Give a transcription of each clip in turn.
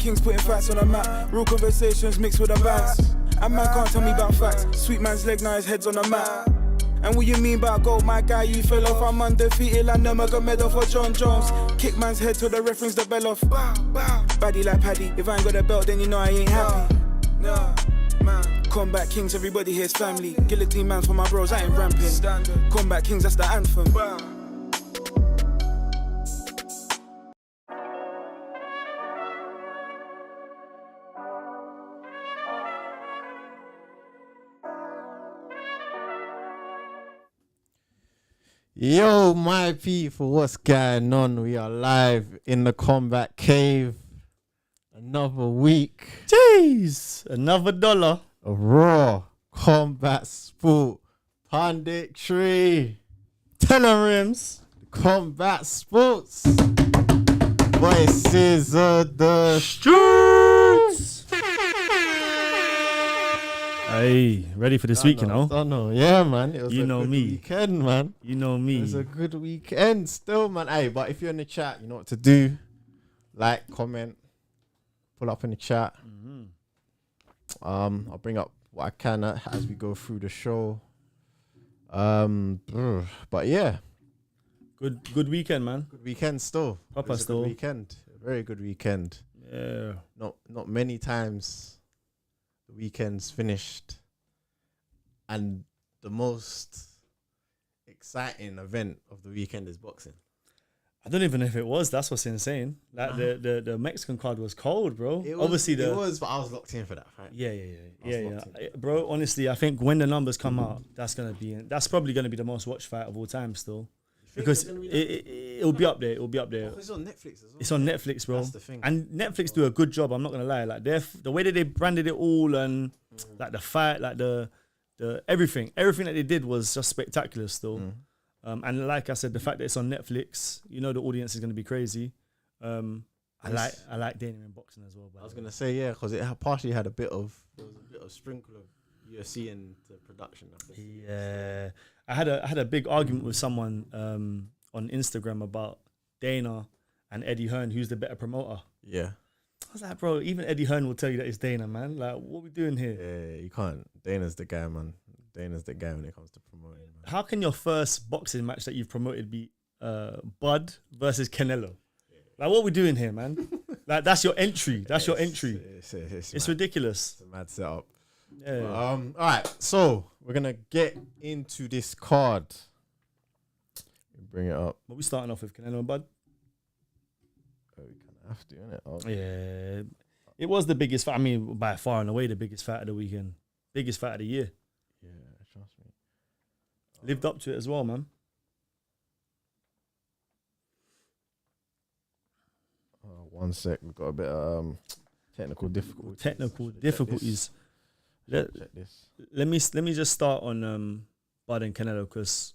Kings putting facts on the map. Real conversations mixed with the bands. And man can't tell me about facts. Sweet man's leg, now his head's on the mat. And what you mean by gold, my guy, you fell off. I'm undefeated like Nurmagomedov for John Jones. Kick man's head till the reference the bell off. Baddie like Paddy, if I ain't got a belt, then you know I ain't happy. Kombat Kings, everybody here's family. Guillotine man for my bros, I ain't ramping. Kombat Kings, that's the anthem. Yo, my people, what's going on? We are live in the Kombat Cave. Another week. Jeez, another dollar. A raw combat sport punditry. 10 on rims. Combat sports. Voices of the streets. Hey, ready for this week, you know? Don't know. Yeah, man. It was you a know good me. weekend, man. You know me. It was a good weekend still, man. Hey, but if you're in the chat, you know what to do. Like, comment, pull up in the chat. I'll bring up what I can as we go through the show. But yeah. Good weekend, man. Good weekend still. Proper still. Good weekend. A very good weekend. Yeah. Not many times the weekend's finished and the most exciting event of the weekend is boxing. I don't even know if it was. That's what's insane. Like the Mexican card was cold, bro. It was, but I was locked in for that fight. Yeah. Bro, honestly, I think when the numbers come out, that's probably gonna be the most watched fight of all time still. Because it'll be up there. It'll be up there. It's on Netflix as well. It's on Netflix, bro. That's the thing. And Netflix do a good job. I'm not gonna lie. Like the way that they branded it all and like the fight, like the everything that they did was just spectacular still. And like I said, the fact that it's on Netflix, you know the audience is gonna be crazy. I like Dana in boxing as well. I was gonna say because it partially had a bit of sprinkle of UFC into production. Yeah, I had a big argument with someone on Instagram about Dana and Eddie Hearn, who's the better promoter. Yeah, I was like, bro, even Eddie Hearn will tell you that it's Dana, man. Like, what are we doing here? Yeah, you can't. Dana's the guy, man. Dana's the guy when it comes to promoting. Man. How can your first boxing match that you've promoted be Bud versus Canelo? Like, what are we doing here, man? Like, that's your entry. That's your entry. It's ridiculous. It's a mad setup. Yeah. But, all right, so we're gonna get into this card. Bring it up. What we starting off with, Canelo and Bud? Oh, we kind of have to, innit? Oh. Yeah, it was the biggest fight. I mean, by far and away, the biggest fight of the weekend, biggest fight of the year. Yeah, trust me. Lived up to it as well, man. One sec, we've got a bit of technical difficulties. Check this. Let me just start on Bud and Canelo because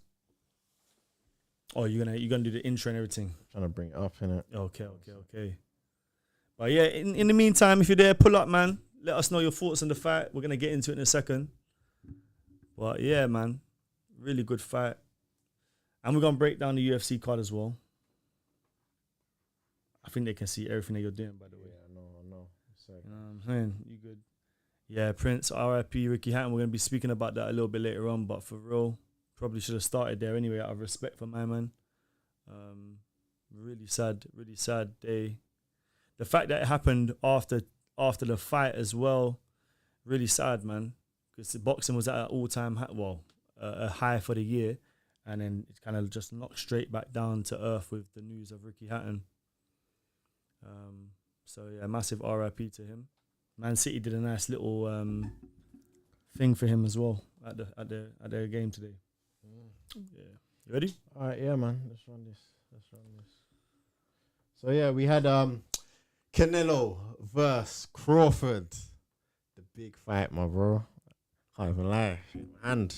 you're gonna do the intro and everything. I'm trying to bring it up, innit? Okay. But yeah, in the meantime, if you're there, pull up, man. Let us know your thoughts on the fight. We're gonna get into it in a second. But yeah, man, really good fight, and we're gonna break down the UFC card as well. I think they can see everything that you're doing, by the way. Yeah, I know. You know what I'm saying? You good? Yeah, Prince, RIP, Ricky Hatton. We're going to be speaking about that a little bit later on, but for real, probably should have started there anyway, out of respect for my man. Really sad day. The fact that it happened after the fight as well, really sad, man. Because the boxing was at an all-time a high for the year, and then it kind of just knocked straight back down to earth with the news of Ricky Hatton. So yeah, massive RIP to him. Man City did a nice little thing for him as well at their game today. Yeah, you ready? All right, yeah, man. Let's run this. So yeah, we had Canelo versus Crawford, the big fight, my bro. Can't even lie, and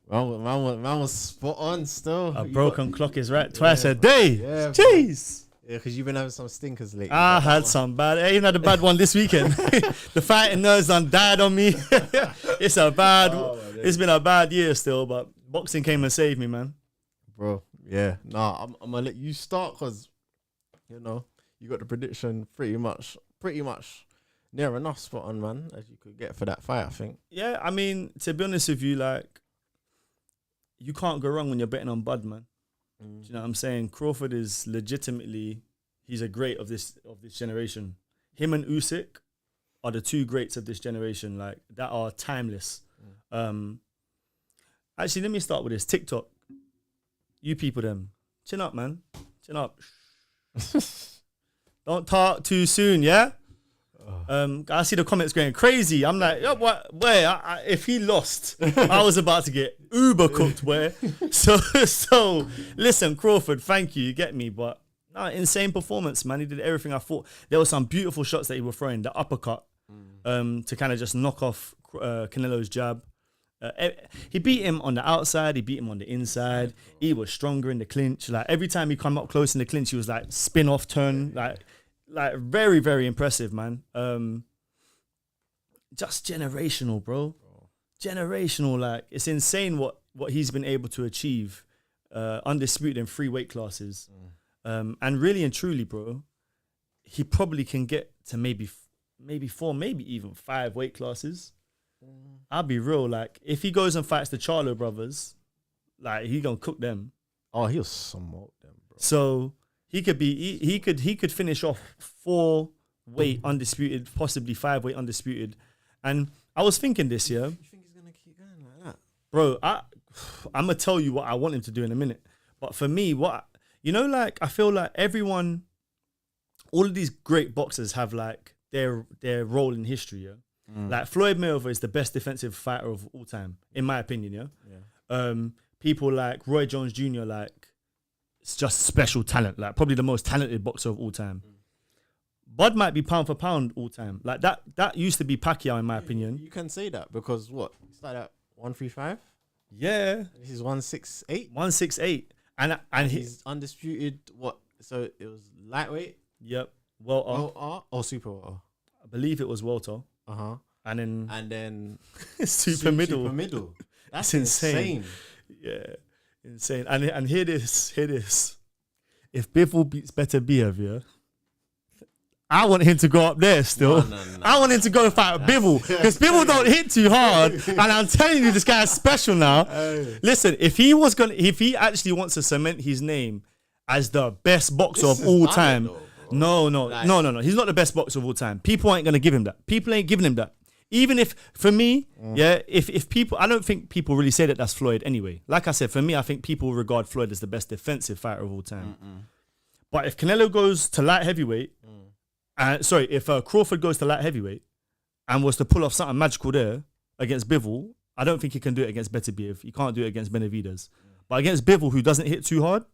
man was spot on still. A broken clock is right twice a day. Yeah, jeez. Yeah, because you've been having some stinkers lately. I had some bad. I even had a bad one this weekend. The fighting nerves done died on me. It's been a bad year still, but boxing came and saved me, man. Bro, yeah. Nah, I'm gonna let you start because, you know, you got the prediction pretty much pretty much near enough spot on, man, as you could get for that fight, I think. Yeah, I mean, to be honest with you, like, you can't go wrong when you're betting on Bud, man. Do you know what I'm saying? Crawford is legitimately, he's a great of this generation. Him and Usyk are the two greats of this generation, like, that are timeless. Actually, let me start with this. TikTok. You people, them. Chin up, man. Chin up. Don't talk too soon, yeah? I see the comments going crazy. I'm like, yo, what? Where? If he lost, I was about to get uber cooked. Where? So listen, Crawford, thank you. You get me, but no, insane performance, man. He did everything I thought. There were some beautiful shots that he was throwing. The uppercut, to kind of just knock off Canelo's jab. He beat him on the outside. He beat him on the inside. He was stronger in the clinch. Like every time he come up close in the clinch, he was like spin off turn. Like very, very impressive, man. Just generational, bro. Generational. Like it's insane what he's been able to achieve. Undisputed in 3 weight classes. And really and truly, bro, he probably can get to maybe 4, maybe even 5 weight classes. I'll be real, like if he goes and fights the Charlo brothers, like he gonna cook them. Oh, he'll smoke them, bro. So he could finish off 4 weight undisputed, possibly 5 weight undisputed. And I was thinking this year. You think he's gonna keep going like that, bro? I'm gonna tell you what I want him to do in a minute. But for me, like I feel like all of these great boxers have like their role in history, yeah. Like Floyd Mayweather is the best defensive fighter of all time, in my opinion. Yeah. People like Roy Jones Jr. like it's just special talent, like probably the most talented boxer of all time. Bud might be pound for pound all time. Like that used to be Pacquiao, in my opinion. You can say that because what? He started at 135. Yeah. This is 168. 168, and he's undisputed. What? So it was lightweight. Yep. Welter or super welter. I believe it was welter. And then super middle. Super middle. That's insane. Yeah, insane. And hear this. If Bivol beats Better Biev, I want him to go up there still. No. I want him to go fight Bivol because Bivol don't hit too hard. And I'm telling you, this guy's special now. Listen, if he actually wants to cement his name as the best boxer of all time. No. He's not the best boxer of all time. People ain't gonna give him that. People ain't giving him that. Even if, for me, if people, I don't think people really say that that's Floyd anyway. Like I said, for me, I think people regard Floyd as the best defensive fighter of all time. But if Canelo goes to light heavyweight, if Crawford goes to light heavyweight and was to pull off something magical there against Bivol, I don't think he can do it against Beterbiev. He can't do it against Benavidez. But against Bivol, who doesn't hit too hard,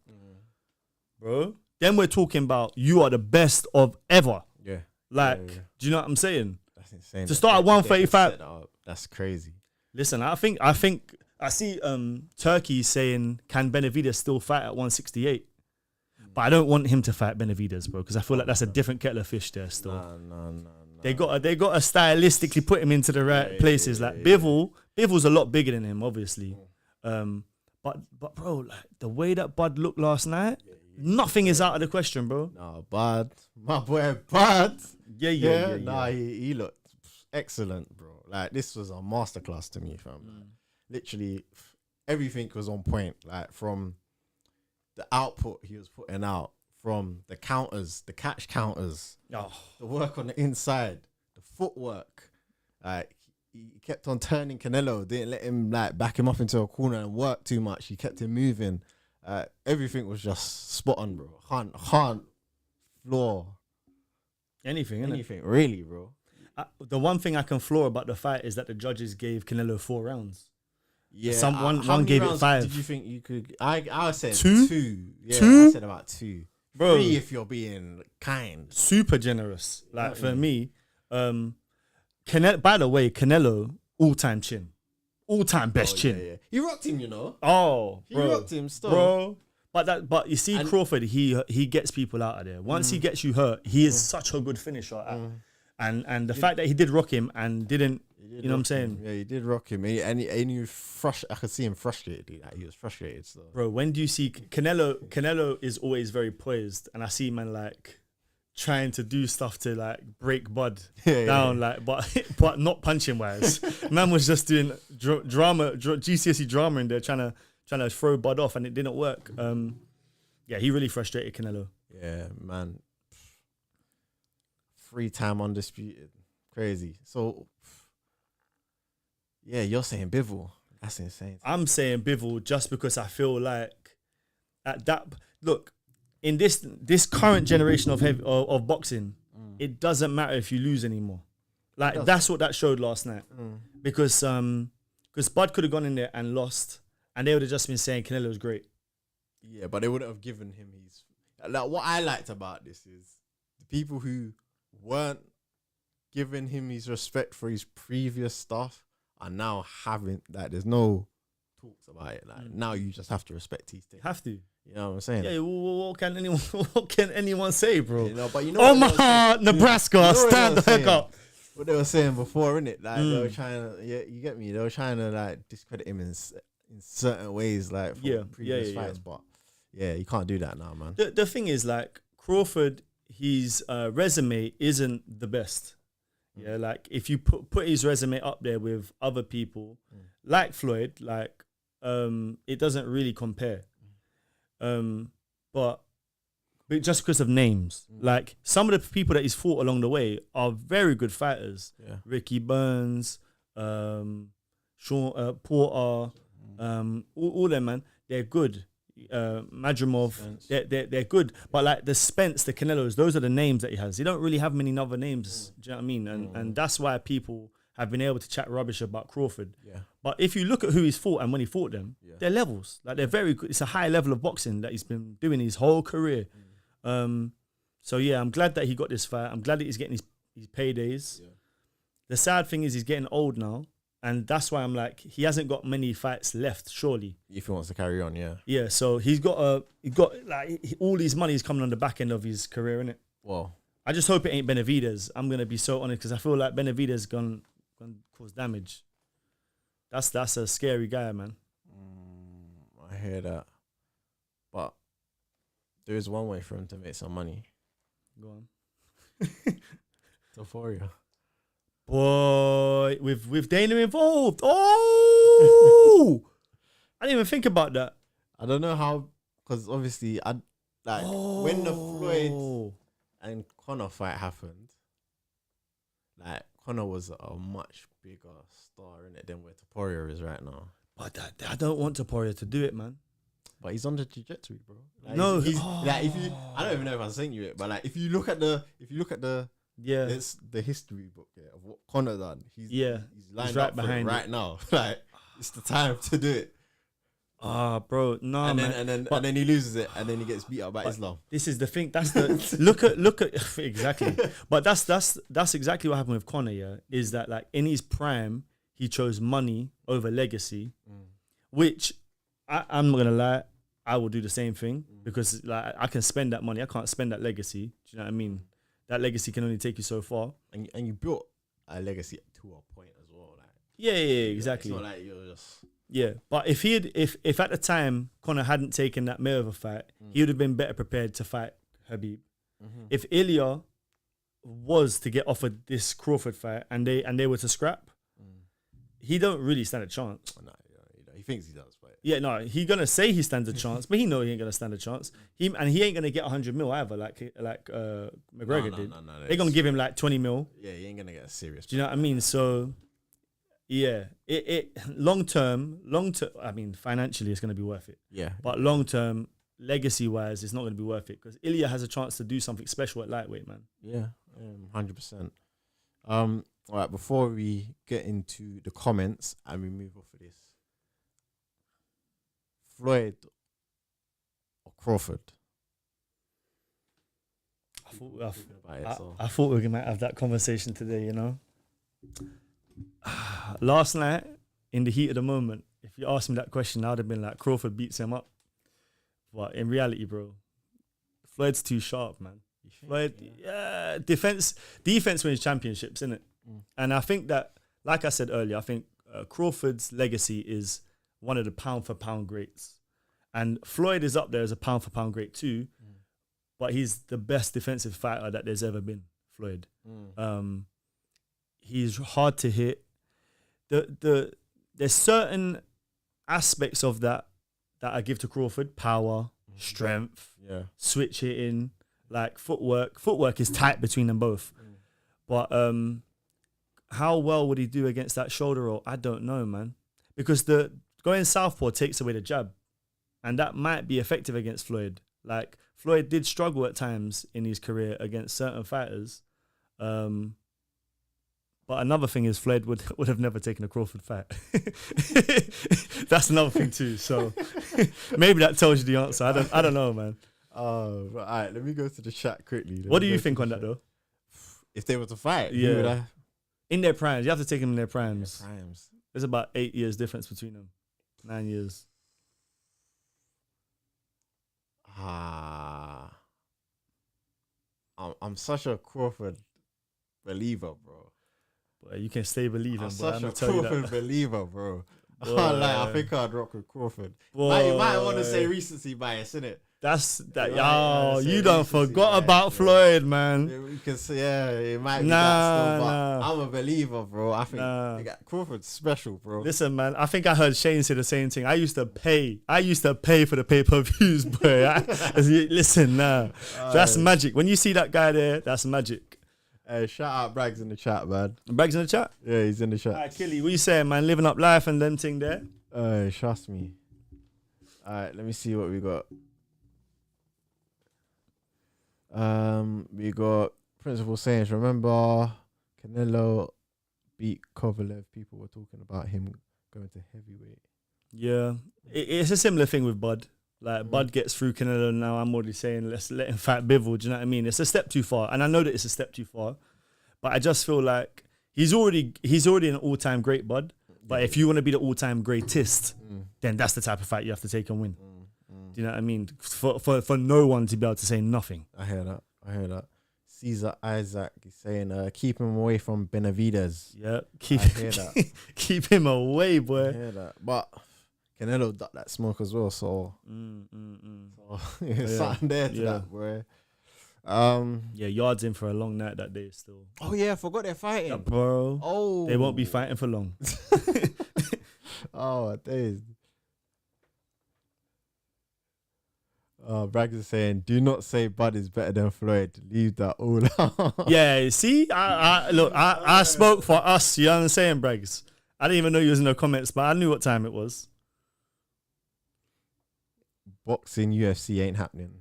bro. Then we're talking about you are the best of ever. Yeah. Like, do you know what I'm saying? That's insane. To start at 135. That's crazy. Listen, I think I see Turkey saying, can Benavidez still fight at 168? But I don't want him to fight Benavidez, bro, because I feel like that's a different kettle of fish there still. No. They got to stylistically put him into the right places. Like Bivol's a lot bigger than him, obviously. But bro, like the way that Bud looked last night, nothing is out of the question, bro. No, Bud, my boy Bud. Yeah. Nah, he looked excellent, bro. Like this was a masterclass to me, fam. Literally, everything was on point. Like from the output he was putting out, from the counters, the catch counters, the work on the inside, the footwork. Like he kept on turning Canelo, didn't let him like back him up into a corner and work too much. He kept him moving. Everything was just spot on, bro. Can't floor anything, really, bro. The one thing I can floor about the fight is that the judges gave Canelo 4 rounds. Yeah, one gave it 5. Did you think you could? I said 2. 2. Yeah, 2? I said about 2. Bro, 3 if you're being kind. Super generous. Like for me, Canelo. By the way, Canelo all-time chin. All-time best chin. Yeah. He rocked him, you know. Oh, he rocked him still, bro. But you see, Crawford, he gets people out of there. Once he gets you hurt, he is such a good finisher. And the fact that he did rock him and didn't, you know what I'm saying? Yeah, he did rock him. And he was I could see him frustrated. Like, he was frustrated still. Bro, when do you see Canelo is always very poised, and I see man like trying to do stuff to like break Bud Yeah, down, like, but not punching wise. Man was just doing drama, GCSE drama in there, trying to throw Bud off, and it didn't work. Yeah, he really frustrated Canelo. Yeah, man. 3-time undisputed. Crazy. So, yeah, you're saying Bivol. That's insane. I'm saying Bivol just because I feel like at that look in this current generation of boxing, it doesn't matter if you lose anymore. Like that's what that showed last night, because Bud could have gone in there and lost, and they would have just been saying Canelo's great. Yeah, but they wouldn't have given him his. Like what I liked about this is the people who weren't giving him his respect for his previous stuff are now having like there's no talks about it. Like now you just have to respect his thing. Have to. You know what I'm saying? Yeah. What can anyone say, bro? You know, but you know. Omaha, Nebraska, stand the heck up. What they were saying before, innit? Like they were trying to, yeah, you get me. They were trying to like discredit him in certain ways, like for previous fights. But yeah, you can't do that now, man. The thing is, like Crawford, his resume isn't the best. Yeah, like if you put his resume up there with other people, like Floyd, like it doesn't really compare. But just because of names, like some of the people that he's fought along the way are very good fighters. Yeah. Ricky Burns, Sean Porter, all them, man, they're good. Madrimov, they're good. But like the Spence, the Canelos, those are the names that he has. He don't really have many other names. Do you know what I mean? And that's why people have been able to chat rubbish about Crawford. Yeah. But if you look at who he's fought and when he fought them, they're levels. Like they're very good. It's a high level of boxing that he's been doing his whole career. So yeah, I'm glad that he got this fight. I'm glad that he's getting his paydays. Yeah. The sad thing is he's getting old now. And that's why I'm like, he hasn't got many fights left, surely. If he wants to carry on, yeah. Yeah, so he got like all his money is coming on the back end of his career, innit? Well, I just hope it ain't Benavidez. I'm gonna be so honest because I feel like Benavidez gonna cause damage. That's a scary guy, man. I hear that, but there is one way for him to make some money. Go on. Euphoria. Boy, with Dana involved. Oh, I didn't even think about that. I don't know how, because obviously, when the Floyd and Conor fight happened, like Conor was a much bigger star in it than where Topuria is right now. But I don't want Topuria to do it, man. But he's on the trajectory, bro. Like, no, he's like if you, I don't even know if I'm saying you it, but like if you look at the it's the history book of what Conor done. He's lined right up behind for it right now. Like it's the time to do it. bro, no, and man. And then he loses it, and then he gets beat up by Islam. This is the thing. That's the look at exactly. But that's exactly what happened with Conor. Yeah, is that like in his prime he chose money over legacy, which I'm not gonna lie, I will do the same thing because like I can spend that money. I can't spend that legacy. Do you know what I mean? That legacy can only take you so far. And you built a legacy to a point as well. Like exactly. It's not like you're just... Yeah, but if at the time Conor hadn't taken that Mayweather fight, he would have been better prepared to fight Khabib. If Ilya was to get offered this Crawford fight and they were to scrap, he don't really stand a chance. No, he thinks he does, but yeah, no, he gonna say he stands a chance, but he know he ain't gonna stand a chance. He ain't gonna get 100 mil either, like McGregor did. No, they're gonna give him like 20 mil. Yeah, he ain't gonna get a serious. Do you know what I mean? So, yeah, it long term. I mean, financially, it's gonna be worth it. Yeah, but long term, legacy wise, it's not gonna be worth it because Ilya has a chance to do something special at lightweight, man. Yeah, 100%. All right, before we get into the comments and we move off of this. Floyd or Crawford? I thought we might have that conversation today, you know. Last night, in the heat of the moment, if you asked me that question, I would have been like, Crawford beats him up. But in reality, bro, Floyd's too sharp, man. Floyd, defense wins championships, innit? And I think that, like I said earlier, I think Crawford's legacy is one of the pound for pound greats, and Floyd is up there as a pound for pound great too. but he's the best defensive fighter that there's ever been, Floyd. He's hard to hit. There's certain aspects of that I give to Crawford: power, strength, switch hitting, like footwork. Footwork is tight between them both. But how well would he do against that shoulder roll? I don't know, man. Because the going southpaw takes away the jab, and that might be effective against Floyd. Like Floyd did struggle at times in his career against certain fighters. But another thing is Floyd would have never taken a Crawford fight. That's another thing too. So maybe that tells you the answer. I don't know, man. Oh, all right. Let me go to the chat quickly. What do you think on that though? If they were to fight, yeah, in their primes, you have to take them in their primes. Primes. There's about 8 years difference between them. 9 years. I'm such a Crawford believer, bro. Boy, you can stay believing. I'm boy. such a tell Crawford believer, bro. I think I'd rock with Crawford. Boy. You might want to say recency bias, innit? That's that. Right, you done forgot about Floyd, man. You can say, it might be that still, but I'm a believer, bro. I think Crawford's special, bro. Listen, man, I think I heard Shane say the same thing. I used to pay for the pay-per-views, boy. Listen, that's magic. When you see that guy there, that's magic. Hey, shout out Braggs in the chat, man. Braggs in the chat? Yeah, he's in the chat. Alright, Killy, what you saying, man? Living up life and them thing there? Trust me. Alright, let me see what we got. We got Principal Sayings. Remember Canelo beat Kovalev? People were talking about him going to heavyweight. Yeah, it's a similar thing with Bud. Like Bud gets through Canelo now. I'm already saying let's let him fight Bivol. Do you know what I mean? It's a step too far, and I know that it's a step too far, but I just feel like he's already an all-time great, Bud. But if you want to be the all-time greatest, then that's the type of fight you have to take and win. Do you know what I mean? For no one to be able to say nothing. I hear that. Caesar Isaac is saying, keep him away from Benavidez. Yeah, I hear that. Keep him away, boy. I hear that. But Canelo ducked that smoke as well, so, something there to that, bro. Yard's in for a long night that day still. Oh yeah, I forgot they're fighting, bro. Oh, they won't be fighting for long. Oh, days. Braggs is saying, do not say Bud is better than Floyd. Leave that all out. Yeah, see, I spoke for us. You know what I'm saying, Braggs? I didn't even know you was in the comments, but I knew what time it was. Boxing UFC ain't happening.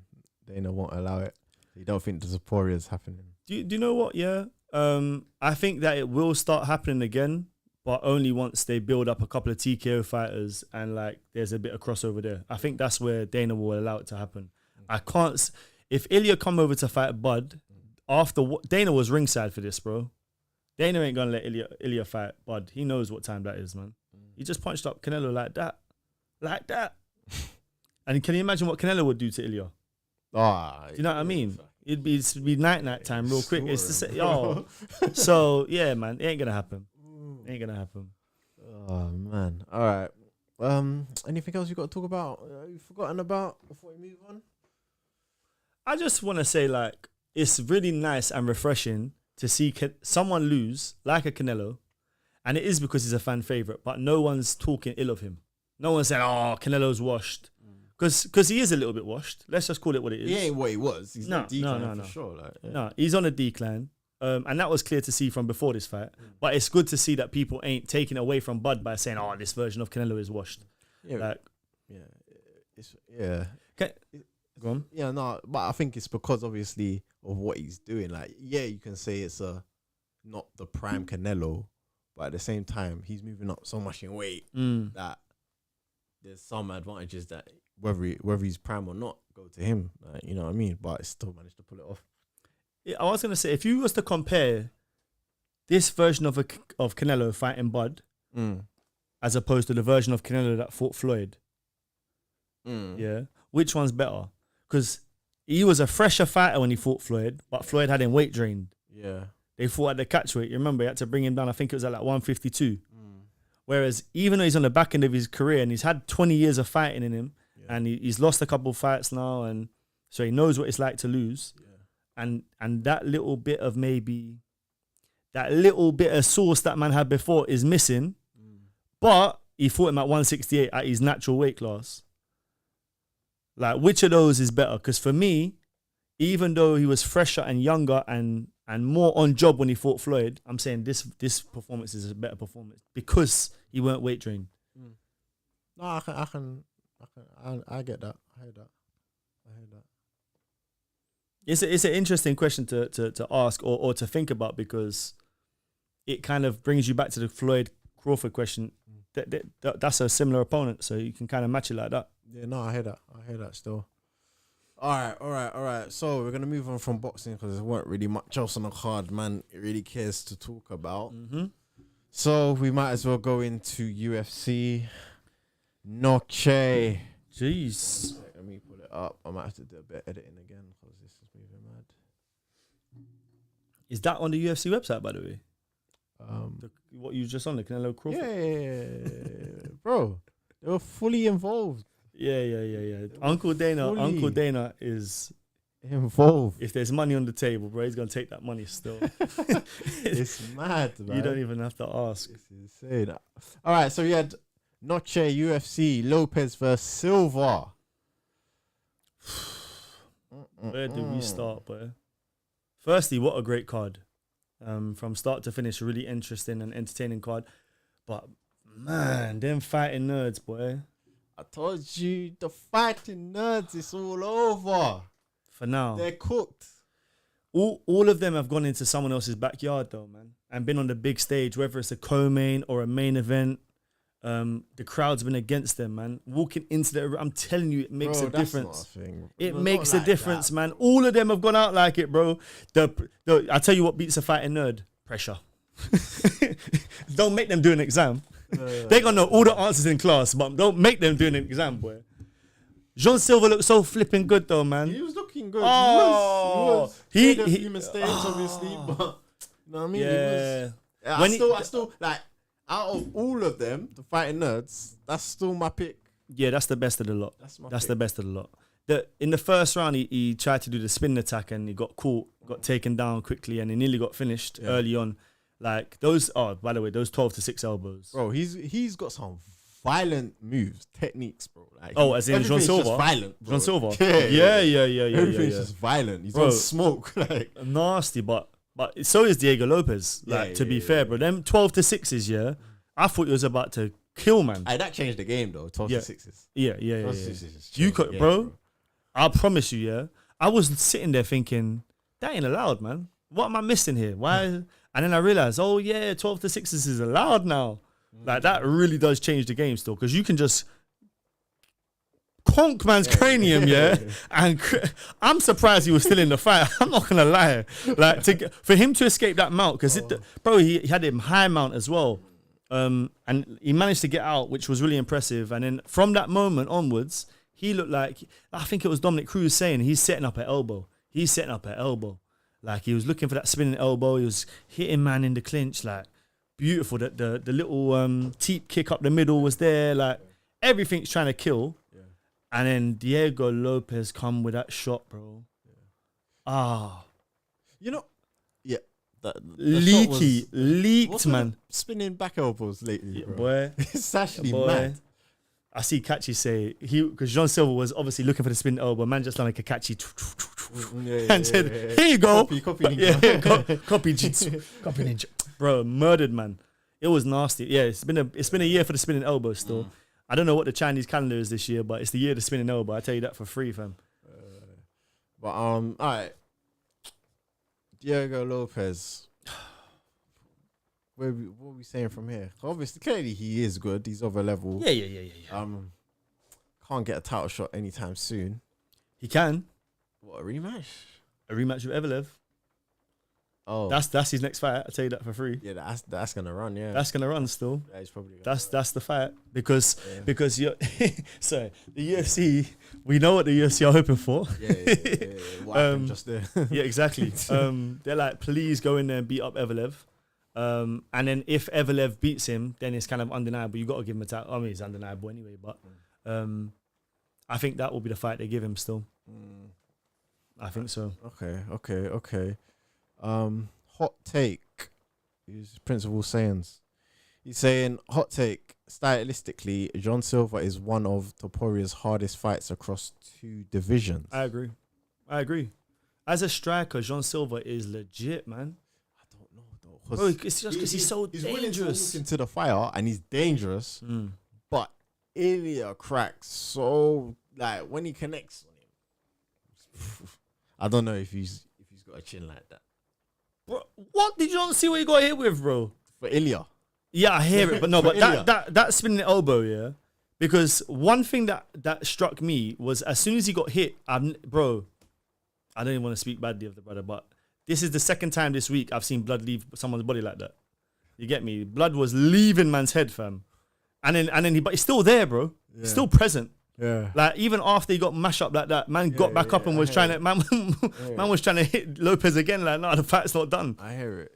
Dana won't allow it. You don't think the Zapporia is happening? Do you know what? Yeah, I think that it will start happening again, but only once they build up a couple of TKO fighters and like there's a bit of crossover there. I think that's where Dana will allow it to happen. I can't. If Ilya come over to fight Bud, Dana was ringside for this, bro. Dana ain't gonna let Ilya fight Bud. He knows what time that is, man. He just punched up Canelo like that. And can you imagine what Canelo would do to Ilya? Do you know what I mean? It'd be night time real quick. It's the same, So yeah, man, it ain't gonna happen. Ain't gonna happen. Oh man. All right. Anything else you got to talk about? You've forgotten about before we move on? I just want to say, like, it's really nice and refreshing to see someone lose like a Canelo, and it is because he's a fan favorite. But no one's talking ill of him. No one's saying, "Oh, Canelo's washed," because he is a little bit washed. Let's just call it what it is. He ain't what he was. He's no, for sure. Like, No, he's on a decline. And that was clear to see from before this fight. But it's good to see that people ain't taking away from Bud by saying, "Oh, this version of Canelo is washed." Yeah, Go on. Yeah, no, but I think it's because obviously of what he's doing. Like, yeah, you can say it's not the prime Canelo, but at the same time, he's moving up so much in weight that there's some advantages that whether he's prime or not go to him. Like, you know what I mean? But he still managed to pull it off. I was going to say, if you was to compare this version of Canelo fighting Bud as opposed to the version of Canelo that fought Floyd, which one's better? Because he was a fresher fighter when he fought Floyd, but Floyd had him weight drained. Yeah. They fought at the catchweight. You remember, he had to bring him down. I think it was at like 152. Whereas even though he's on the back end of his career and he's had 20 years of fighting in him and he's lost a couple of fights now and so he knows what it's like to lose. And that little bit of sauce that man had before is missing. But he fought him at 168 at his natural weight class. Like, which of those is better? Because for me, even though he was fresher and younger and more on job when he fought Floyd, I'm saying this performance is a better performance because he weren't weight trained. No, I get that. I hear that. It's an interesting question to ask or to think about, because it kind of brings you back to the Floyd Crawford question. That's a similar opponent, so you can kind of match it like that. Yeah, no, I hear that still. All right. So we're gonna move on from boxing because there weren't really much else on the card, man. It really cares to talk about. So we might as well go into UFC Noche. Jeez. Let me pull it up. I might have to do a bit of editing again because this is moving mad. Is that on the UFC website, by the way? What you just on, the Canelo Crawford? Yeah, bro. They were fully involved. Yeah. Uncle Dana is involved. If there's money on the table, bro, he's gonna take that money still. It's mad, man. You don't even have to ask. It's insane. All right, so we had Noche UFC Lopes versus Silva. Where do we start, boy? Firstly, what a great card. From start to finish, really interesting and entertaining card. But man, them fighting nerds, boy. I told you, the fighting nerds, it's all over. For now. They're cooked. All of them have gone into someone else's backyard, though, man. And been on the big stage, whether it's a co-main or a main event. The crowd's been against them, man. Walking into the, I'm telling you, it makes a difference. It makes a difference, man. All of them have gone out like it, bro. I tell you what beats a fighting nerd: pressure. Don't make them do an exam. They're gonna know all the answers in class, but don't make them do an exam, boy. Jean Silva looked so flipping good, though, man. He was looking good. He made a few mistakes, obviously, but you know what I mean? Yeah. I still like. Out of all of them, the fighting nerds, that's still my pick. Yeah, that's the best of the lot. That's the best of the lot. In the first round, he tried to do the spin attack and he got caught, got taken down quickly, and he nearly got finished early on. Like those, by the way, those 12-6 elbows. Bro, he's got some violent moves, techniques, bro. Like, as in Jean Silva? Violent, bro. Jean Silva? Yeah. Everything's just violent. He's bro, on smoke. Like nasty, but so is Diego Lopes. Like, to be fair, bro. Them 12-6s, I thought he was about to kill, man. That changed the game, though. 12-6s. Yeah. You could, bro. I promise you, I was sitting there thinking, that ain't allowed, man. What am I missing here? Why? And then I realized, 12-6s is allowed now. Like, that really does change the game still, because you can just conk man's cranium, and I'm surprised he was still in the fight. I'm not gonna lie. Like, for him to escape that mount, because he had him high mount as well, and he managed to get out, which was really impressive. And then from that moment onwards, he looked like, I think it was Dominic Cruz saying, he's setting up at elbow. Like, he was looking for that spinning elbow. He was hitting man in the clinch, like, beautiful. The little teep kick up the middle was there. Like, everything's trying to kill. And then Diego Lopes come with that shot, bro. You know, leaked, man. Spinning back elbows lately, bro. Boy. It's actually mad. I see Kachi say, because Jean Silva was obviously looking for the spinning elbow. Man just like a Kachi and said, here you go. Copy ninja. Copy ninja. Bro, murdered, man. It was nasty. Yeah, it's been a year for the spinning elbow still. I don't know what the Chinese calendar is this year, but it's the year of the spinning elbow. I tell you that for free, fam. All right. Diego Lopes. What are we saying from here? Obviously, clearly he is good. He's of a level. Yeah. Can't get a title shot anytime soon. He can. What, a rematch? A rematch with Evelev. Oh, that's his next fight. I'll tell you that for free. Yeah, that's gonna run. Yeah, that's gonna run still. Yeah, he's probably. That's the fight because you're sorry, the UFC. We know what the UFC are hoping for. Yeah. What happened just there? Yeah, exactly. They're like, please go in there and beat up Evelev. And then if Evelev beats him, then it's kind of undeniable. You got to give him a title. I mean, it's undeniable anyway. But I think that will be the fight they give him still. I think so. Okay. Hot take. His principal sayings. He's saying hot take. Stylistically, Jean Silva is one of Toporia's hardest fights across 2 divisions. I agree. As a striker, Jean Silva is legit, man. I don't know though. Bro, it's just because he's so He's willing to dangerous. walk into the fire and he's dangerous, but Ilya cracks so like when he connects on him. I don't know if he's got a chin like that. Bro, what did you not see what he got hit with, bro? For Ilya. Yeah, I hear it, but no, For but Ilya. that spinning elbow, yeah. Because one thing that struck me was as soon as he got hit, bro, I don't even want to speak badly of the brother, but this is the second time this week I've seen blood leave someone's body like that. You get me? Blood was leaving man's head, fam. And then but he's still there, bro. Yeah. Still present. Yeah. Like even after he got mashed up like that, man got back up and was trying to man was trying to hit Lopes again. Like, no, the fight's not done. I hear it.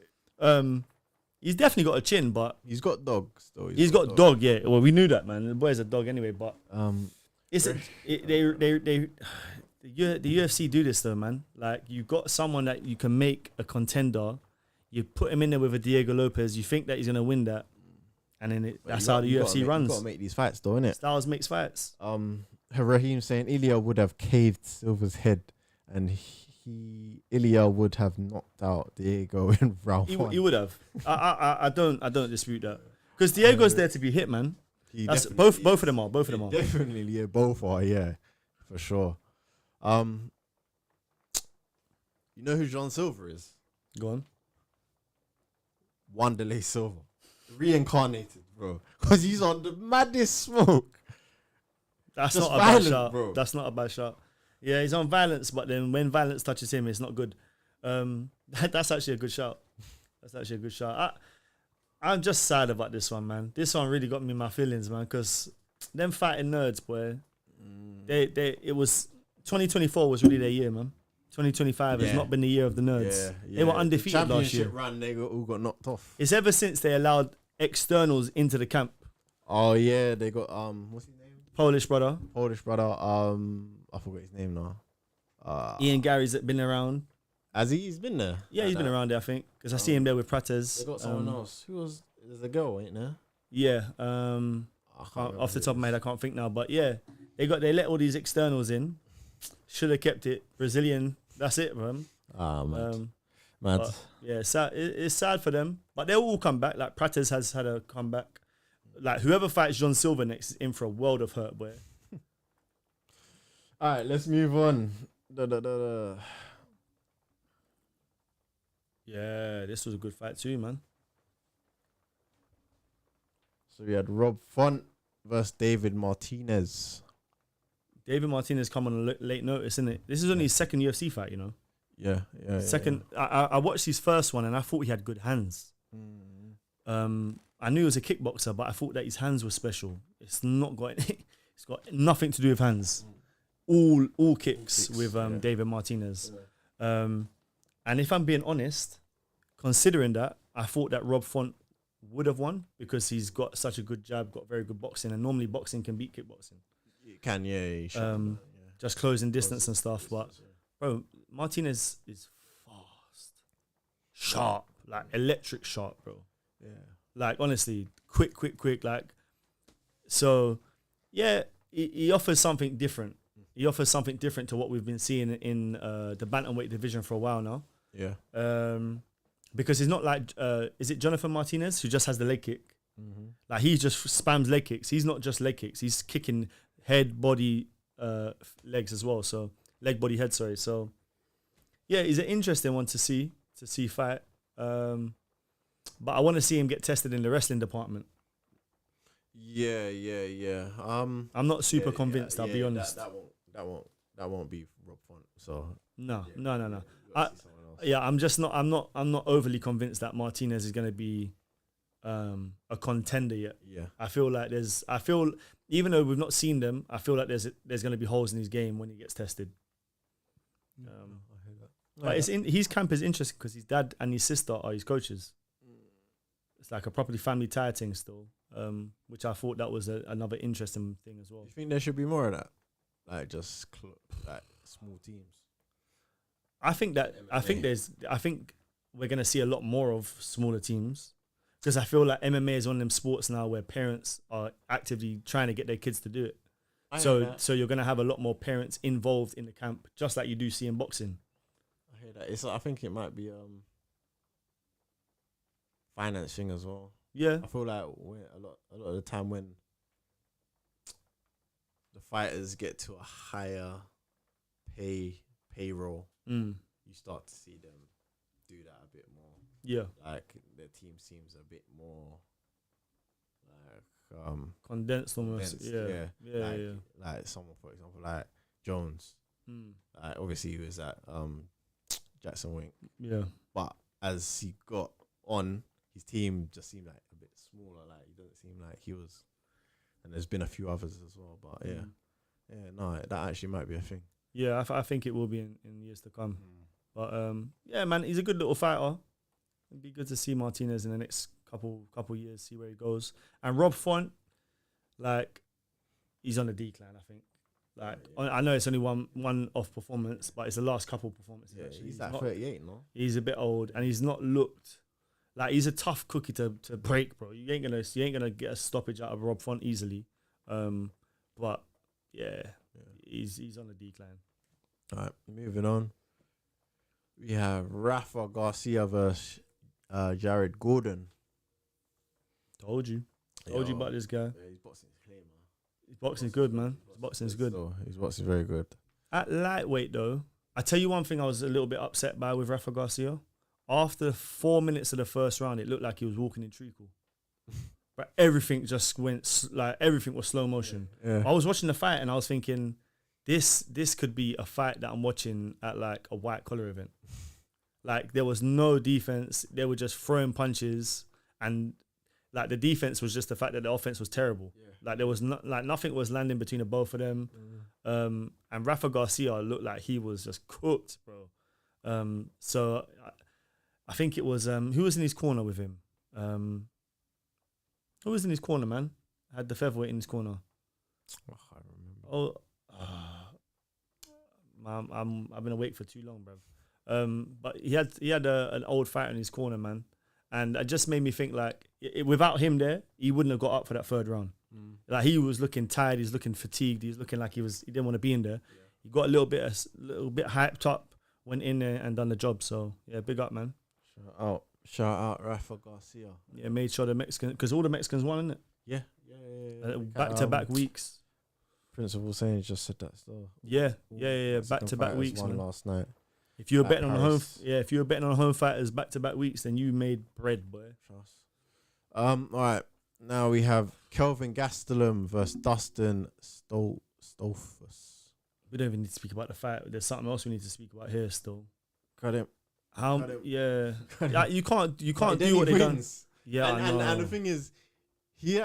He's definitely got a chin, but He's got dogs though. he's got dog. Yeah, well, we knew that, man. The boy's a dog anyway. But the UFC do this though, man. Like you got someone that you can make a contender. You put him in there with a Diego Lopes. You think that he's gonna win that, and then that's how the UFC runs. You gotta make these fights though, innit? Styles makes fights. Raheem saying Ilya would have caved Silva's head, and Ilya would have knocked out Diego in round 1. He would have. I don't dispute that because Diego's there to be hit, man. That's both of them are. Both of them are. Definitely, yeah, both are, yeah, for sure. You know who Jean Silva is? Go on. Wanderlei Silva, reincarnated, bro, because he's on the maddest smoke. That's Just not a bad violent, shot. bro. That's not a bad shot. Yeah, he's on violence, but then when violence touches him, it's not good. That's actually a good shot. That's actually a good shot. I'm just sad about this one, man. This one really got me in my feelings, man, because them fighting nerds, boy. It was 2024 was really their year, man. 2025 has not been the year of the nerds. Yeah. They were undefeated the last year. championship run, they all got knocked off. It's ever since they allowed externals into the camp. Oh yeah, they got what's his name? Polish brother. I forgot his name now. Ian Gary's been around. He's been there. Yeah, he's been around there, I think, because I see him there with Prates. They got someone else. Who was? There's a girl, ain't there? Yeah. Off the top of my head, I can't think now, but yeah, they let all these externals in. Should have kept it Brazilian. That's it, man. Mad. But yeah, it's sad for them, but they'll all come back. Like Prates has had a comeback. Like whoever fights Jean Silva next is in for a world of hurt, boy. All right, let's move on. Yeah, this was a good fight too, man. So we had Rob Font versus David Martinez. David Martinez come on a late notice, isn't it? This is only his second UFC fight, you know. Yeah. Second, I watched his first one and I thought he had good hands. I knew he was a kickboxer, but I thought that his hands were special. It's got nothing to do with hands. All kicks with David Martinez. Yeah. And if I'm being honest, considering that, I thought that Rob Font would have won because he's got such a good jab, got very good boxing, and normally boxing can beat kickboxing. It can, yeah. Just closing distance and stuff. But bro, Martinez is fast, sharp, like electric sharp, bro. Yeah. Like honestly, quick. Like, so yeah, he offers something different. He offers something different to what we've been seeing in the bantamweight division for a while now. Yeah. Because he's not like, is it Jonathan Martinez who just has the leg kick? Mm-hmm. Like he just spams leg kicks. He's not just leg kicks. He's kicking head, body, legs as well. So leg, body, head. Sorry. So yeah, he's an interesting one to see fight. But I want to see him get tested in the wrestling department. Yeah. I'm not super convinced. I'll be honest. That won't be Rob Font. So no. I'm not overly convinced that Martinez is going to be a contender yet. Yeah. I feel even though we've not seen them, I feel like there's going to be holes in his game when he gets tested. I hear that. But his camp is interesting because his dad and his sister are his coaches. It's like a properly family tie thing still, which I thought that was another interesting thing as well. You think there should be more of that? Like just like small teams? I think we're gonna see a lot more of smaller teams because I feel like MMA is one of them sports now where parents are actively trying to get their kids to do it. So you're gonna have a lot more parents involved in the camp, just like you do see in boxing. I hear that. I think it might be financing as well. Yeah, I feel like a lot of the time when the fighters get to a higher payroll, you start to see them do that a bit more. Yeah, like the team seems a bit more like condensed almost. Yeah. Like someone, for example, like Jones. Like obviously he was at Jackson Wink. Yeah, but as he got on, his team just seemed like a bit smaller. Like he doesn't seem like he was. And there's been a few others as well. But no, that actually might be a thing. Yeah, I think it will be in years to come. But yeah, man, he's a good little fighter. It'd be good to see Martinez in the next couple years, see where he goes. And Rob Font, like, he's on the decline, I think. Like, I know it's only one off performance, but it's the last couple performances. Yeah, actually. He's like 38, no? He's a bit old, and he's not looked like he's a tough cookie to break, bro. You ain't gonna get a stoppage out of Rob Font easily. But yeah, he's on the decline. All right, moving on. We have Rafa Garcia versus Jared Gordon. Told you about this guy. Yeah, he's boxing clean, man. His boxing's good, man. His boxing's good. His boxing's very good. At lightweight, though, I tell you one thing I was a little bit upset by with Rafa Garcia. After 4 minutes of the first round, it looked like he was walking in treacle. But everything just went, like, everything was slow motion. Yeah. I was watching the fight and I was thinking, this could be a fight that I'm watching at, like, a white collar event. Like, there was no defense. They were just throwing punches. And, like, the defense was just the fact that the offense was terrible. Yeah. Like, there was nothing was landing between the both of them. And Rafa Garcia looked like he was just cooked, bro. So I think it was who was in his corner with him? Who was in his corner, man? Had the featherweight in his corner. I can't remember. I've been awake for too long, bro. But he had an old fighter in his corner, man, and it just made me think like without him there, he wouldn't have got up for that third round. Like he was looking tired, he was looking fatigued, he was looking like he didn't want to be in there. Yeah. He got a little bit hyped up, went in there and done the job. So yeah, big up, man. Shout out Rafa Garcia. Yeah, made sure the Mexican, because all the Mexicans won, innit? Yeah. Back-to-back weeks. Principal saying just said that still. Yeah. Back-to-back weeks, won man. last night. If you were betting on home fighters back-to-back weeks, then you made bread, boy. Trust. All right. Now we have Kelvin Gastelum versus Dustin Stolfus. We don't even need to speak about the fight. There's something else we need to speak about here still. Got him. You can't do what they done. Yeah, and the thing is, he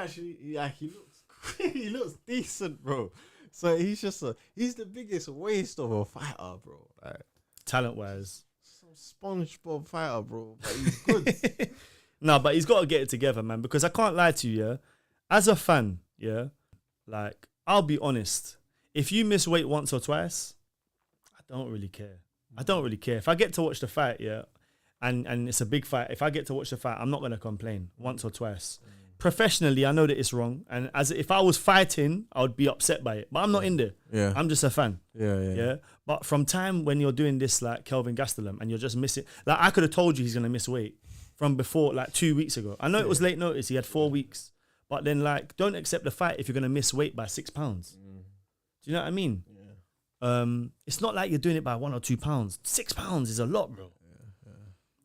looks decent, bro. So he's the biggest waste of a fighter, bro. Like, talent wise, some SpongeBob fighter, bro. But he's good. No, but he's got to get it together, man. Because I can't lie to you, yeah. As a fan, yeah, like I'll be honest. If you miss weight once or twice, I don't really care. If I get to watch the fight, yeah, and it's a big fight, if I get to watch the fight, I'm not going to complain once or twice. Professionally, I know that it's wrong. And if I was fighting, I would be upset by it. But I'm not in there. Yeah. I'm just a fan. Yeah. But from time when you're doing this, like Kelvin Gastelum, and you're just missing, like I could have told you he's going to miss weight from before, like 2 weeks ago. I know it was late notice. He had 4 weeks. But then, like, don't accept the fight if you're going to miss weight by 6 pounds. Do you know what I mean? It's not like you're doing it by 1 or 2 pounds. 6 pounds is a lot, bro. Yeah.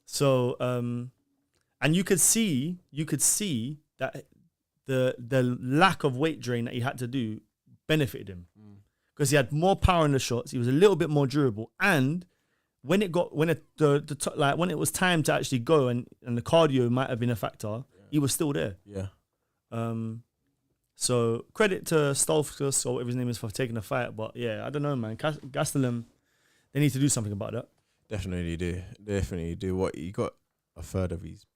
So, and you could see that the lack of weight drain that he had to do benefited him because he had more power in the shots. He was a little bit more durable, and when it was time to actually go and the cardio might have been a factor, he was still there. Yeah. So credit to Stolfus or whatever his name is for taking the fight, but yeah, I don't know, man. Gastelum, they need to do something about that. Definitely do. What he got a third of his